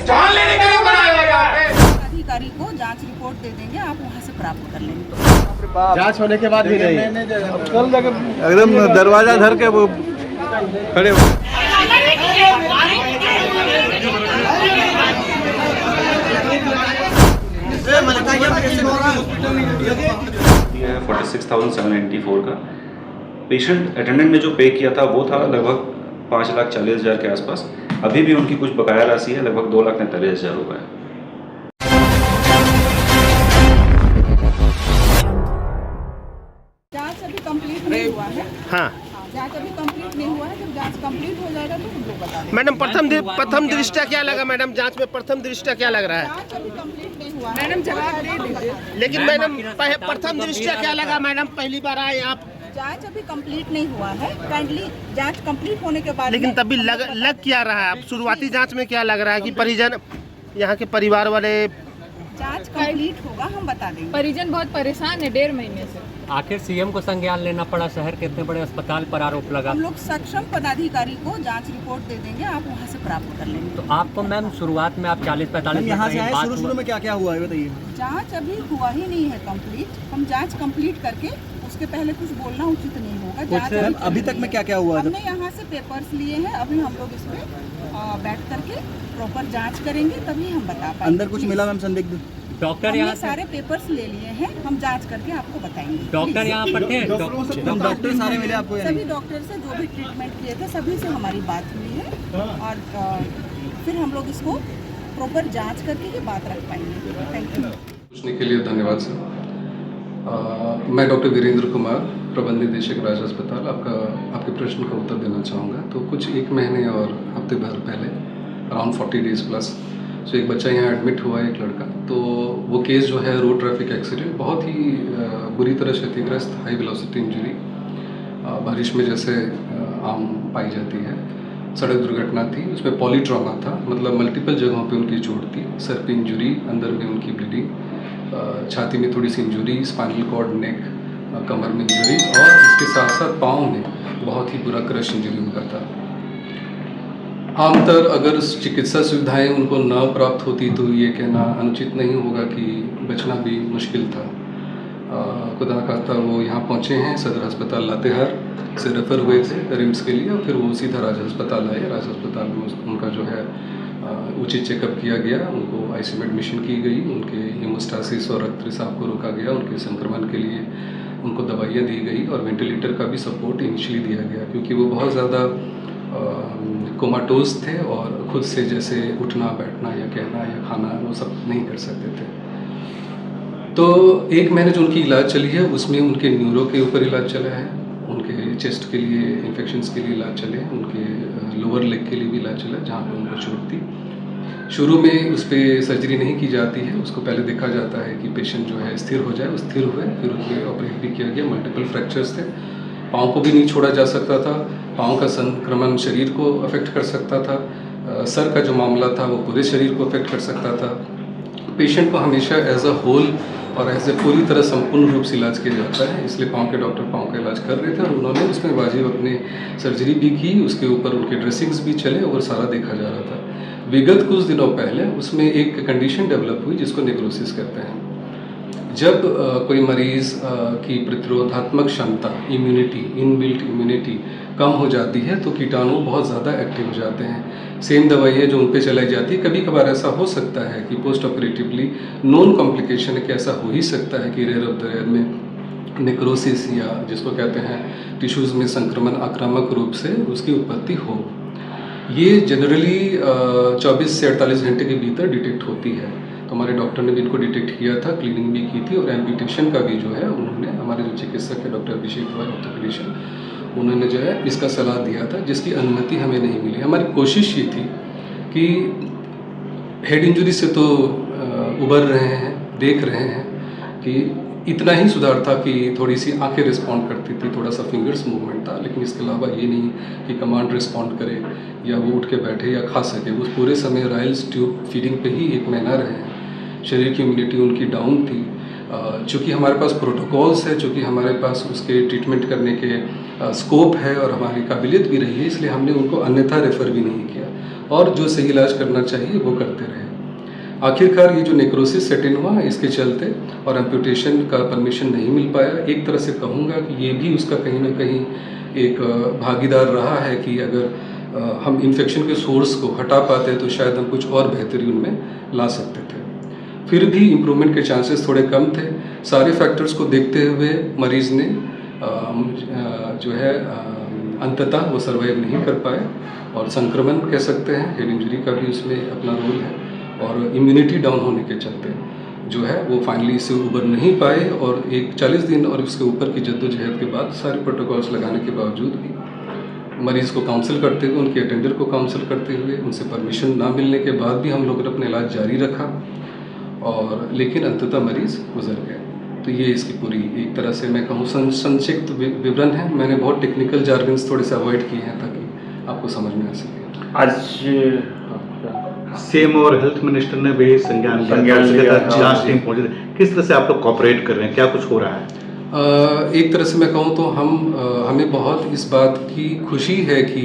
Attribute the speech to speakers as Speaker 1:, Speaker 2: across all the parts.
Speaker 1: जान लेने के लिए बनाया है यहाँ पे।
Speaker 2: अधिकारी को जांच रिपोर्ट दे देंगे, आप वहाँ से प्राप्त कर लेंगे।
Speaker 3: जांच होने के बाद भी नहीं,
Speaker 4: एकदम दरवाजा धर के वो खड़े हो।
Speaker 5: 46,794 का पेशेंट अटेंडेंट ने जो पे किया था वो था लगभग 5,40,000 के आसपास। अभी भी उनकी कुछ बकाया राशि है, लगभग 2,43,000 रुपये।
Speaker 2: जांच अभी कंप्लीट नहीं हुआ है।
Speaker 3: हाँ
Speaker 2: जांच अभी कंप्लीट नहीं हुआ है, जब जांच कंप्लीट हो जाएगा तो हम लोग बता देंगे।
Speaker 3: मैडम, प्रथम दृष्टया क्या लगा मैडम? जांच में प्रथम दृष्टया क्या लग रहा है?
Speaker 2: जांच अभी कंप्लीट नहीं हुआ है। मैडम जवाब दे दीजिए।
Speaker 3: लेकिन मैडम प्रथम दृष्टया क्या लगा मैडम? पहली बार आए आप।
Speaker 2: जांच अभी कंप्लीट नहीं हुआ है, काइंडली जांच कंप्लीट होने के बाद।
Speaker 3: लेकिन तभी लग क्या रहा है? अब शुरुआती जांच में क्या लग रहा है कि परिजन, यहाँ के परिवार वाले?
Speaker 2: जांच कंप्लीट होगा, हम बता देंगे।
Speaker 6: परिजन बहुत परेशान है 1.5 महीने से।
Speaker 7: आखिर सीएम को संज्ञान लेना पड़ा, शहर के इतने बड़े अस्पताल पर आरोप लगा।
Speaker 2: हम लोग सक्षम पदाधिकारी को जांच रिपोर्ट दे देंगे, आप वहां से प्राप्त कर लेंगे।
Speaker 7: तो आपको मैम शुरुआत में आप 40-45
Speaker 4: यहाँ से आए, शुरू में क्या क्या हुआ है बताइए।
Speaker 2: जांच अभी हुआ ही नहीं है कंप्लीट। हम जांच कंप्लीट करके उसके पहले कुछ बोलना उचित नहीं होगा। जांच
Speaker 4: अभी तक में क्या क्या हुआ है?
Speaker 2: हमने यहाँ से पेपर्स लिए हैं, अभी हम लोग इस पे बैठ करके प्रॉपर जांच करेंगे, तभी हम बता पाएंगे।
Speaker 4: अंदर कुछ मिला मैम संदिग्ध?
Speaker 7: डॉक्टर यहाँ
Speaker 2: सारे पेपर्स ले लिए हैं, हम जांच करके आपको बताएंगे।
Speaker 7: डॉक्टर यहाँ पर थे?
Speaker 4: डॉक्टर सारे मिले आपको?
Speaker 2: सभी डॉक्टर से जो भी ट्रीटमेंट किए थे सभी से हमारी बात हुई है, और फिर हम लोग इसको प्रॉपर जांच करके ये बात रख पाएंगे। Thank you.
Speaker 8: पूछने के लिए धन्यवाद सर। मैं डॉक्टर वीरेंद्र कुमार, प्रबंध निदेशक राज अस्पताल, आपके प्रश्न का उत्तर देना चाहूँगा। तो कुछ 1 महीने और हफ्ते भर पहले, अराउंड 40 डेज प्लस, सो एक बच्चा यहाँ एडमिट हुआ, एक लड़का। तो वो केस जो है रोड ट्रैफिक एक्सीडेंट, बहुत ही बुरी तरह क्षतिग्रस्त, हाई वेलोसिटी इंजरी, बारिश में जैसे आम पाई जाती है, सड़क दुर्घटना थी। उसमें पॉलीट्रॉमा था, मतलब मल्टीपल जगहों पे उनकी चोट थी। सर पे इंजरी, अंदर में उनकी ब्लीडिंग, छाती में थोड़ी सी इंजरी, स्पाइनल कॉर्ड, नेक, कमर में इंजरी, और इसके साथ साथ पाँव में बहुत ही बुरा क्रश इंजरी उनका था। आमतौर अगर चिकित्सा सुविधाएं उनको न प्राप्त होती तो ये कहना अनुचित नहीं होगा कि बचना भी मुश्किल था। खुदा खास्ता वो यहाँ पहुँचे हैं, सदर अस्पताल लातेहार से रेफ़र हुए थे रिम्स के लिए, और फिर वो सीधा राज अस्पताल आए। राज अस्पताल में उनका जो है उचित चेकअप किया गया, उनको आईसीयू में एडमिशन की गई, उनके हीमोस्टासिस और रक्त रिसाव को रोका गया, उनके संक्रमण के लिए उनको दवाइयाँ दी गई, और वेंटिलेटर का भी सपोर्ट इनिशियली दिया गया, क्योंकि वो बहुत ज़्यादा कोमाटोज थे और खुद से जैसे उठना, बैठना या कहना या खाना वो सब नहीं कर सकते थे। तो 1 महीने जो उनकी इलाज चली है, उसमें उनके न्यूरो के ऊपर इलाज चला है, उनके चेस्ट के लिए इन्फेक्शंस के लिए इलाज चले, उनके लोअर लेग के लिए भी इलाज चला, जहाँ पे उनको चोट थी। शुरू में उस पर सर्जरी नहीं की जाती है, उसको पहले देखा जाता है कि पेशेंट जो है स्थिर हो जाए। वो स्थिर हुए, फिर उन पर ऑपरेट भी किया गया। मल्टीपल फ्रैक्चर्स थे, पाँव को भी नहीं छोड़ा जा सकता था, पाँव का संक्रमण शरीर को अफेक्ट कर सकता था, सर का जो मामला था वो पूरे शरीर को अफेक्ट कर सकता था। पेशेंट को हमेशा एज अ होल और एज ए पूरी तरह संपूर्ण रूप से इलाज किया जाता है, इसलिए पाँव के डॉक्टर पाँव का इलाज कर रहे थे, और उन्होंने उसमें वाजिब अपने सर्जरी भी की, उसके ऊपर उनके ड्रेसिंग्स भी चले और सारा देखा जा रहा था। विगत कुछ दिनों पहले उसमें एक कंडीशन डेवलप हुई जिसको नेक्रोसिस कहते हैं। जब कोई मरीज़ की प्रतिरोधात्मक क्षमता, इम्यूनिटी, इनबिल्ट इम्यूनिटी कम हो जाती है तो कीटाणु बहुत ज़्यादा एक्टिव हो जाते हैं। सेम दवाइयाँ जो उन पे चलाई जाती है, कभी कभार ऐसा हो सकता है कि पोस्ट ऑपरेटिवली नॉन कॉम्प्लिकेशन है कि ऐसा हो ही सकता है कि रेयर ऑफ द रेयर में नेक्रोसिस या जिसको कहते हैं टिश्यूज़ में संक्रमण आक्रामक रूप से उसकी उत्पत्ति हो। ये जनरली 24 से 48 घंटे के भीतर डिटेक्ट होती है। तो हमारे डॉक्टर ने भी इनको डिटेक्ट किया था, क्लीनिंग भी की थी, और एम्पुटेशन का भी जो है उन्होंने, हमारे जो चिकित्सक है डॉक्टर अभिषेक भाई ऑर्थोपेडिशियन, उन्होंने जो है इसका सलाह दिया था, जिसकी अनुमति हमें नहीं मिली। हमारी कोशिश ये थी कि हेड इंजरी से तो उबर रहे हैं, देख रहे हैं कि इतना ही सुधार था कि थोड़ी सी आंखें रिस्पॉन्ड करती थी, थोड़ा सा फिंगर्स मूवमेंट था, लेकिन इसके अलावा ये नहीं कि कमांड रिस्पॉन्ड करे या वो उठ के बैठे या खा सके। वो पूरे समय राइल्स ट्यूब फीडिंग पे ही 1 महीना रहे हैं। शरीर की इम्यूनिटी उनकी डाउन थी। चूँकि हमारे पास प्रोटोकॉल्स है, चूँकि हमारे पास उसके ट्रीटमेंट करने के स्कोप है और हमारी काबिलियत भी रही है, इसलिए हमने उनको अन्यथा रेफ़र भी नहीं किया। और जो सही इलाज करना चाहिए वो करते रहे। आखिरकार ये जो नेक्रोसिस सेट इन हुआ इसके चलते और एम्पुटेशन का परमिशन नहीं मिल पाया। एक तरह से कहूँगा कि ये भी उसका कहीं ना कहीं एक भागीदार रहा है कि अगर हम इन्फेक्शन के सोर्स को हटा पाते तो शायद हम कुछ और बेहतरी उनमें ला सकते थे। फिर भी इम्प्रूवमेंट के चांसेस थोड़े कम थे। सारे फैक्टर्स को देखते हुए मरीज़ ने जो है अंततः वो सर्वाइव नहीं कर पाए और संक्रमण कह सकते हैं, हेड इंजरी का भी उसमें अपना रोल है और इम्यूनिटी डाउन होने के चलते जो है वो फाइनली इससे उबर नहीं पाए और एक 40 दिन और उसके ऊपर की जद्दोजहद के बाद सारे प्रोटोकॉल्स लगाने के बावजूद भी मरीज़ को काउंसिल करते हुए, उनके अटेंडर को काउंसिल करते हुए, उनसे परमिशन ना मिलने के बाद भी हम लोगों ने अपना इलाज जारी रखा और लेकिन अंततः मरीज़ गुजर गए। तो ये इसकी पूरी एक तरह से मैं कहूँ संक्षिप्त विवरण है। मैंने बहुत टेक्निकल जार्गन्स थोड़े से अवॉइड किए हैं ताकि आपको समझ में आ सके।
Speaker 9: आज
Speaker 4: सीएम और हेल्थ मिनिस्टर ने भी संज्ञान लिया, जांच टीम पहुंची। किस तरह से आप लोग कोऑपरेट कर रहे हैं, क्या कुछ हो रहा है?
Speaker 8: एक तरह से मैं कहूँ तो हमें बहुत इस बात की खुशी है कि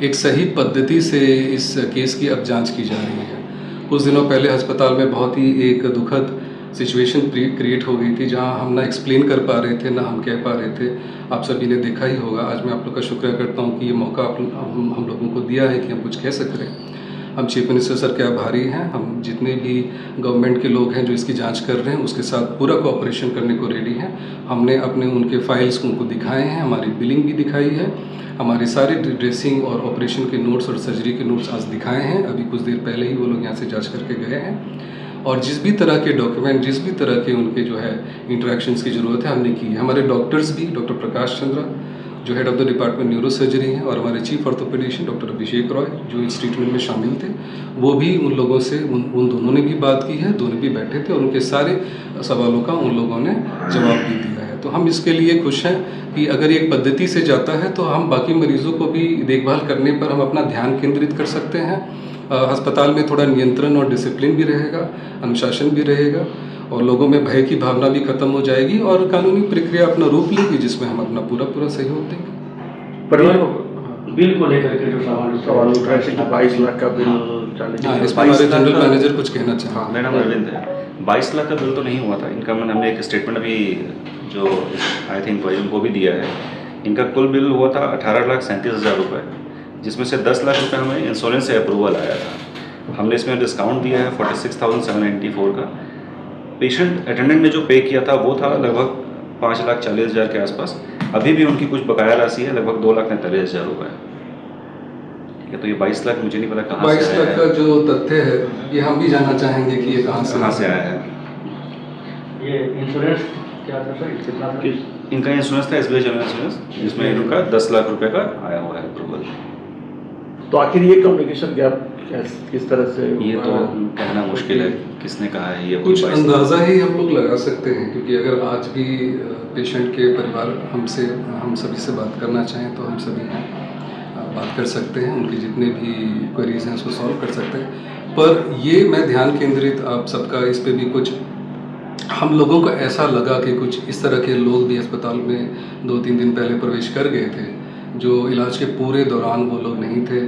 Speaker 8: एक सही पद्धति से इस केस की अब जांच की जा रही है। कुछ दिनों पहले अस्पताल में बहुत ही एक दुखद सिचुएशन क्रिएट हो गई थी जहां हम ना एक्सप्लेन कर पा रहे थे ना हम कह पा रहे थे। आप सभी ने देखा ही होगा। आज मैं आप लोग का शुक्रिया करता हूं कि ये मौका हम लोगों को दिया है कि हम कुछ कह सक रहे हैं। हम चीफ मिनिस्टर सर के आभारी हैं। हम जितने भी गवर्नमेंट के लोग हैं जो इसकी जांच कर रहे हैं उसके साथ पूरा कोऑपरेशन करने को रेडी हैं। हमने अपने उनके फाइल्स उनको दिखाए हैं, हमारी बिलिंग भी दिखाई है, हमारे सारे ड्रेसिंग और ऑपरेशन के नोट्स और सर्जरी के नोट्स आज दिखाए हैं। अभी कुछ देर पहले ही वो लोग यहाँ से जांच करके गए हैं और जिस भी तरह के डॉक्यूमेंट, जिस भी तरह के उनके जो है इंटरेक्शंस की ज़रूरत है हमने की है। हमारे डॉक्टर्स भी, डॉक्टर प्रकाश चंद्रा जो head of the department neuro surgery हैं और हमारे चीफ ऑर्थोपेडिशियन डॉक्टर अभिषेक रॉय जो इस ट्रीटमेंट में शामिल थे, वो भी उन लोगों से उन दोनों ने भी बात की है। दोनों भी बैठे थे और उनके सारे सवालों का उन लोगों ने जवाब भी दिया है। तो हम इसके लिए खुश हैं कि अगर एक पद्धति से जाता है तो हम बाकी मरीज़ों को भी देखभाल करने पर हम अपना ध्यान केंद्रित कर सकते हैं। अस्पताल में थोड़ा नियंत्रण और डिसिप्लिन भी रहेगा, अनुशासन भी रहेगा और लोगों में भय की भावना भी खत्म हो जाएगी और कानूनी प्रक्रिया अपना रूप लेगी जिसमें हम अपना पूरा सहयोग देंगे।
Speaker 9: परिवार बिल को लेकर के जो सवाल उठ रहे थे कि 22 लाख का बिल
Speaker 8: इस पर हमारे जनरल मैनेजर कुछ कहना चाहें।
Speaker 5: हाँ, मेरा नाम रविंद्र है। 22 लाख का बिल तो नहीं हुआ था इनका। हमने एक स्टेटमेंट अभी जो आई थिंक उनको भी दिया है। इनका कुल बिल हुआ था 18,37,000 रुपये, जिसमें से 10 लाख रुपये हमें इंश्योरेंस से अप्रूवल आया था। हमने इसमें डिस्काउंट दिया है 46,794 का। पेशेंट अटेंडेंट ने जो पे किया था वो था लगभग 5,40,000 के आसपास। अभी भी उनकी कुछ बकाया राशि है लगभग 2,43,000 रुपये। ठीक है, तो ये 22 लाख मुझे नहीं पता कहाँ से
Speaker 8: 22 लाख का जो तथ्य है ये हम भी जानना चाहेंगे कि ये कहाँ से
Speaker 5: आया है।
Speaker 9: ये इंश्योरेंस क्या था सर, कितना था?
Speaker 5: इनका इंश्योरेंस था SBI जनरल इंश्योरेंस, जिसमें इनका 10 लाख रुपये का आया हुआ है अप्रूवल।
Speaker 9: तो आखिर ये कम्युनिकेशन गैप किस तरह से?
Speaker 5: ये तो कहना मुश्किल है किसने कहा है। ये
Speaker 8: कुछ अंदाज़ा ही हम लोग लगा सकते हैं क्योंकि अगर आज भी पेशेंट के परिवार हम सभी से बात करना चाहें तो हम सभी बात कर सकते हैं। उनकी जितने भी क्वेरीज हैं उसको सॉल्व कर सकते हैं। पर ये मैं ध्यान केंद्रित आप सबका इस पे भी कुछ हम लोगों को ऐसा लगा कि कुछ इस तरह के लोग भी अस्पताल में 2-3 दिन पहले प्रवेश कर गए थे जो इलाज के पूरे दौरान वो लोग नहीं थे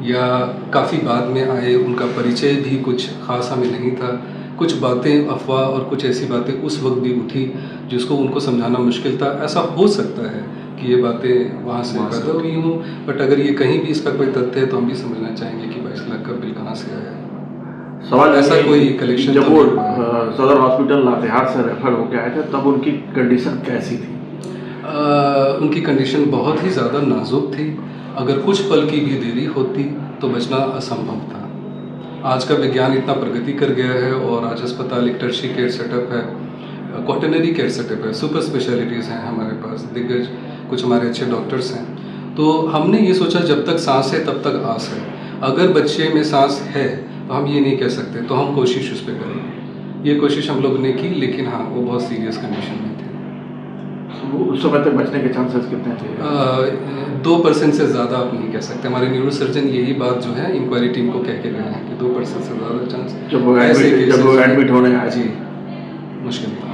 Speaker 8: या काफ़ी बाद में आए। उनका परिचय भी कुछ ख़ास हमें नहीं था। कुछ बातें अफवाह और कुछ ऐसी बातें उस वक्त भी उठी जिसको उनको समझाना मुश्किल था। ऐसा हो सकता है कि ये बातें वहाँ से पैदा हुई हों, बट अगर ये कहीं भी इसका कोई तथ्य है तो हम भी समझना चाहेंगे कि 22 लाख का बिल कहाँ से आया है।
Speaker 9: सवाल
Speaker 8: ऐसा कोई कलेक्शन
Speaker 9: जब वो सदर हॉस्पिटल लातेहार से रेफर होकर आए थे तब उनकी कंडीशन कैसी थी?
Speaker 8: उनकी कंडीशन बहुत ही ज़्यादा नाजुक थी। अगर कुछ पल की भी देरी होती तो बचना असंभव था। आज का विज्ञान इतना प्रगति कर गया है और आज अस्पताल एक टर्शियरी केयर सेटअप है, क्वाटरनरी केयर सेटअप है, सुपर स्पेशलिटीज़ हैं हमारे पास, दिग्गज कुछ हमारे अच्छे डॉक्टर्स हैं। तो हमने ये सोचा जब तक सांस है तब तक आस है। अगर बच्चे में सांस है तो हम ये नहीं कह सकते, तो हम कोशिश उस पर करेंगे। ये कोशिश हम लोग ने की, लेकिन हाँ वो बहुत सीरियस कंडीशन में थे।
Speaker 9: उस समय तक बचने के चांसेस कितने थे?
Speaker 8: 2% से ज़्यादा आप नहीं कह सकते। हमारे न्यूरो सर्जन यही बात जो है इंक्वायरी टीम को कह के गए हैं कि 2% से ज़्यादा चांस
Speaker 9: जब वो एडमिट होने आए
Speaker 8: जी मुश्किल था।